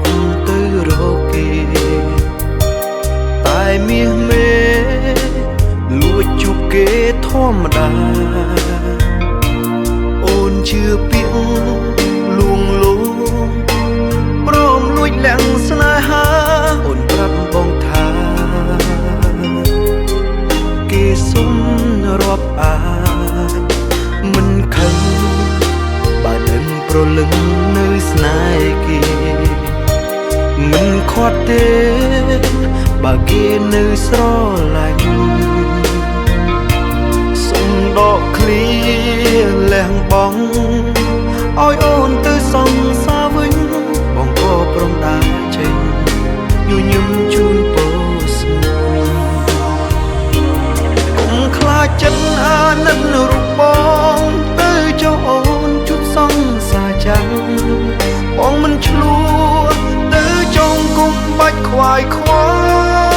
ប់ទៅរកគេតែមាសមេលួចជួបគេធម្មតាអូនជឿពាក្យលួងលោមព្រមលួចលាក់ស្នេហាអូនប្រាប់បងថាគេសុំរាប់អានមិនខឹងបើដឹងប្រលឹងនៅស្នេហ៍គេមិនខាត់ទេបើគេនៅស្រឡាញ់សុំដកឃ្លាលះបង់ឲ្យអូនទៅសងសាវិញបងក៏ព្រមដើរចេញញញឹមជូនពរស្នេហ៍កុំខ្លាចចិត្តអាណិតរូបបងទៅចុះអូនជួបសងសាចាំងបងមិនឆ្លួទៅចងគុំបាច់ខ្វាយខ្វល់